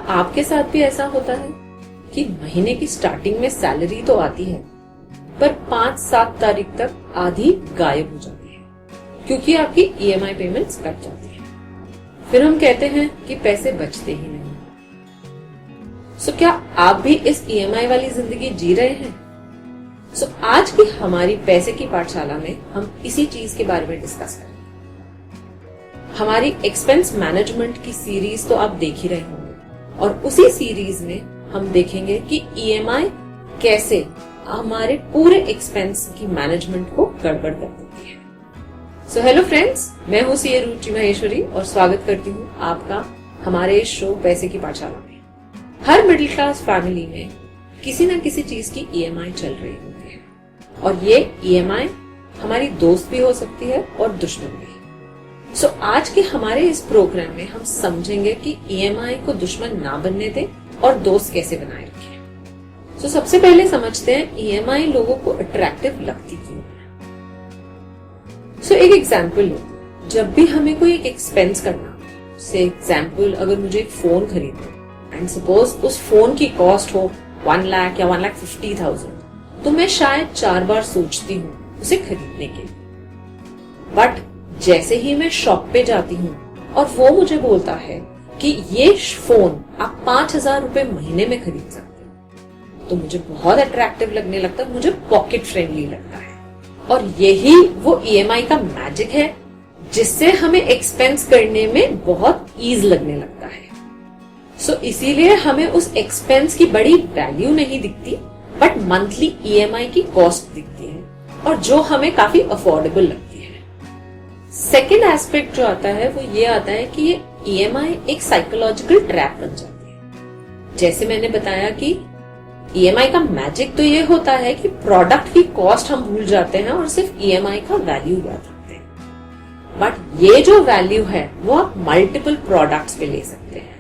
आपके साथ भी ऐसा होता है कि महीने की स्टार्टिंग में सैलरी तो आती है पर 5-7 तारीख तक आधी गायब हो जाती है क्योंकि आपकी ईएमआई पेमेंट्स कट जाती है। फिर हम कहते हैं कि पैसे बचते ही नहीं। सो क्या आप भी इस ईएमआई वाली जिंदगी जी रहे हैं? सो आज की हमारी पैसे की पाठशाला में हम इसी चीज के बारे में डिस्कस करेंगे। हमारी एक्सपेंस मैनेजमेंट की सीरीज तो आप देख ही रहे होंगे और उसी सीरीज में हम देखेंगे कि ईएमआई कैसे हमारे पूरे एक्सपेंस की मैनेजमेंट को गड़बड़ कर देती है। सो हेलो फ्रेंड्स, मैं हूँ सीए रुचि महेश्वरी और स्वागत करती हूँ आपका हमारे इस शो पैसे की पाठशाला में। हर मिडिल क्लास फैमिली में किसी न किसी चीज की ईएमआई चल रही होती है और ये ईएमआई हमारी दोस्त भी हो सकती है और दुश्मन भी। सो आज के हमारे इस प्रोग्राम में हम समझेंगे कि ईएमआई को दुश्मन ना बनने दें और दोस्त कैसे बनाए रखें। सो सबसे पहले समझते हैं ईएमआई लोगों को अट्रैक्टिव लगती क्यों है। सो एक एग्जांपल लो, जब भी हमें कोई एक एक्सपेंस करना, से एग्जांपल अगर मुझे एक फोन खरीदना एंड सपोज उस फोन की कॉस्ट हो 1 लाख या 1,50,000, तो मैं शायद 4 बार सोचती हूँ उसे खरीदने के लिए। बट जैसे ही मैं शॉप पे जाती हूँ और वो मुझे बोलता है कि ये फोन आप 5,000 रुपए महीने में खरीद सकते हो, तो मुझे बहुत अट्रैक्टिव लगने लगता है, मुझे पॉकेट फ्रेंडली लगता है। और यही वो ईएमआई का मैजिक है जिससे हमें एक्सपेंस करने में बहुत ईज लगने लगता है। सो इसीलिए हमें उस एक्सपेंस की बड़ी वैल्यू नहीं दिखती बट मंथली ईएमआई की कॉस्ट दिखती है और जो हमें काफी अफोर्डेबल लगती है। सेकेंड एस्पेक्ट जो आता है वो ये आता है कि ये ईएमआई एक साइकोलॉजिकल ट्रैप बन जाती है। जैसे मैंने बताया कि ईएमआई का मैजिक तो ये होता है कि प्रोडक्ट की कॉस्ट हम भूल जाते हैं और सिर्फ ईएमआई का वैल्यू याद रखते हैं। बट ये जो वैल्यू है वो आप मल्टीपल प्रोडक्ट्स पे ले सकते हैं,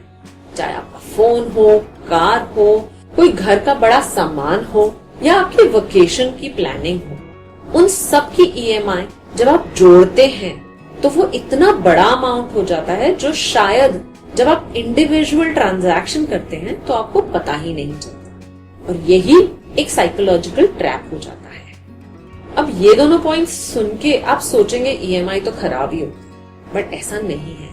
चाहे आपका फोन हो, कार हो, कोई घर का बड़ा सामान हो या आपकी वेकेशन की प्लानिंग हो। उन सब की ईएमआई जब आप जोड़ते हैं तो वो इतना बड़ा अमाउंट हो जाता है जो शायद जब आप इंडिविजुअल ट्रांजैक्शन करते हैं तो आपको पता ही नहीं चलता, और यही एक साइकोलॉजिकल ट्रैप हो जाता है। अब ये दोनों पॉइंट्स सुन के आप सोचेंगे ईएमआई तो खराब ही होती है, बट ऐसा नहीं है।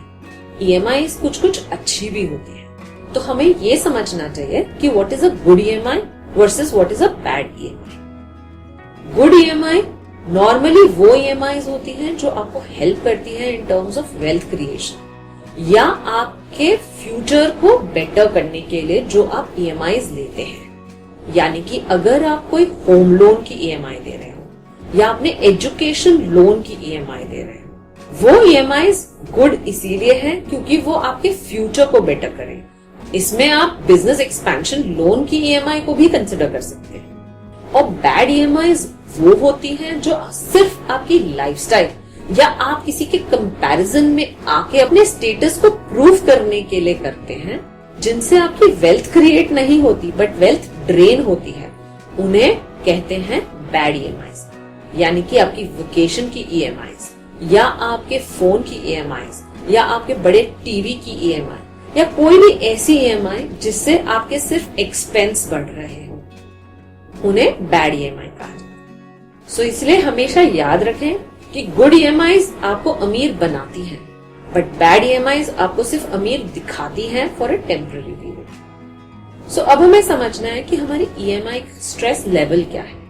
ईएमआई कुछ अच्छी भी होती है, तो हमें ये समझना चाहिए कि what is a good EMI versus what is a bad EMI. Good EMI normally वो ईएमआईज होती हैं जो आपको हेल्प करती हैं in terms of wealth creation या आपके फ्यूचर को बेटर करने के लिए जो आप ईएमआईज लेते हैं। यानी कि अगर आप कोई होम लोन की ईएमआई दे रहे हो या अपने एजुकेशन लोन की ईएमआई दे रहे हो, वो ईएमआईज गुड इसीलिए है क्योंकि वो आपके फ्यूचर को बेटर करें। इसमें आप बिजनेस एक्सपेंशन लोन की ईएमआई को भी कंसिडर कर सकते हैं। और बैड ईएमआईज वो होती हैं जो सिर्फ आपकी लाइफस्टाइल या आप किसी के कंपैरिजन में आके अपने स्टेटस को प्रूव करने के लिए करते हैं, जिनसे आपकी वेल्थ क्रिएट नहीं होती बट वेल्थ ड्रेन होती है। उन्हें कहते हैं बैड ईएमआईज। यानी कि आपकी वेकेशन की ईएमआईज या आपके फोन की ईएमआईज या आपके बड़े टीवी की ईएमआई या कोई भी ऐसी ईएमआई जिससे आपके सिर्फ एक्सपेंस बढ़ रहे हो, उन्हें बैड ईएमआई कहा जाता है। सो इसलिए हमेशा याद रखें कि गुड ईएमआईज आपको अमीर बनाती हैं बट बैड ईएमआईज आपको सिर्फ अमीर दिखाती हैं फॉर अ टेम्पररी पीरियड। सो अब हमें समझना है कि हमारी ईएमआई स्ट्रेस लेवल क्या है।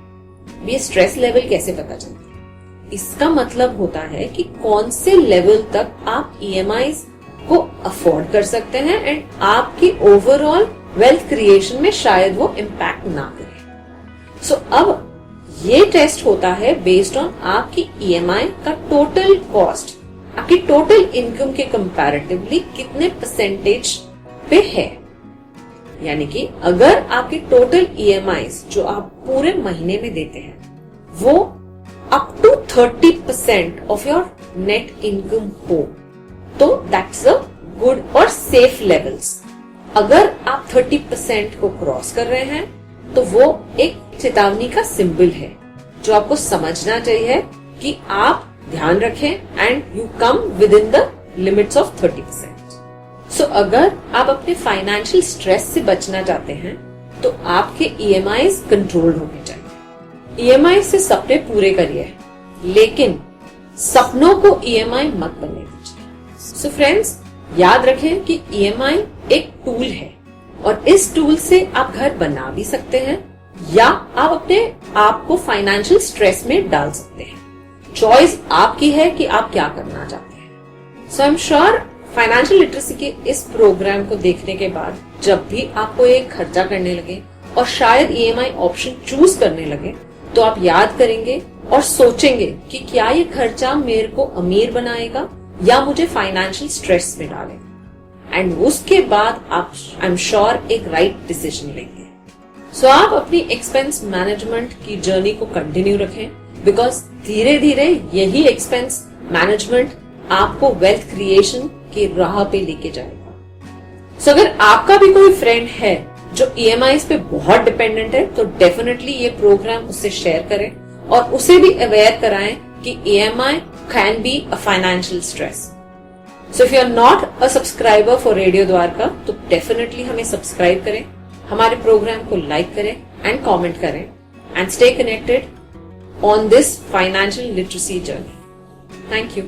ये स्ट्रेस लेवल कैसे पता चलता है? इसका मतलब होता है कि कौन से लेवल तक आप ईएमआईज को अफोर्ड कर सकते हैं एंड आपकी ओवरऑल वेल्थ क्रिएशन में शायद वो इम्पैक्ट ना करे। सो अब ये टेस्ट होता है बेस्ड ऑन आपकी ईएमआई का टोटल कॉस्ट आपकी टोटल इनकम के कंपैरेटिवली कितने परसेंटेज पे है। यानी कि अगर आपकी टोटल ईएमआईज जो आप पूरे महीने में देते हैं वो up to 30% of your net income हो तो दैट्स अ गुड और सेफ लेवल्स। अगर आप 30% को क्रॉस कर रहे हैं तो वो एक चेतावनी का सिंबल है जो आपको समझना चाहिए कि आप ध्यान रखें and you come with in the limits of 30%। सो अगर आप अपने फाइनेंशियल स्ट्रेस से बचना चाहते हैं तो आपके EMIs कंट्रोल्ड होने चाहिए। EMI से सपने पूरे करिए, लेकिन सपनों को EMI मत बनने दीजिए। सो फ्रेंड्स, याद रखें कि EMI एक टूल है और इस टूल से आप घर बना भी सकते हैं या आप अपने आप को फाइनेंशियल स्ट्रेस में डाल सकते हैं। चॉइस आपकी है कि आप क्या करना चाहते हैं। So I am sure financial literacy के इस प्रोग्राम को देखने के बाद जब भी आपको एक खर्चा करने लगे और शायद EMI ऑप्शन चूज करने लगे तो आप याद करेंगे और सोचेंगे कि क्या ये खर्चा मेरे को अमीर बनाएगा या मुझे फाइनेंशियल स्ट्रेस में डालेगा, एंड उसके बाद आप आई एम श्योर एक राइट डिसीजन लेंगे। सो आप अपनी एक्सपेंस मैनेजमेंट की जर्नी को कंटिन्यू रखें, बिकॉज धीरे धीरे यही एक्सपेंस मैनेजमेंट आपको वेल्थ क्रिएशन की राह पे लेके जाएगा। सो अगर आपका भी कोई फ्रेंड है जो EMIs पे बहुत डिपेंडेंट है तो डेफिनेटली ये प्रोग्राम उससे शेयर करें और उसे भी अवेयर कराएं कि EMI can be a financial stress. So if you are not a subscriber for radio Dwarka तो डेफिनेटली हमें सब्सक्राइब करें, हमारे प्रोग्राम को लाइक करें एंड कमेंट करें, and stay connected on this financial literacy journey. Thank you.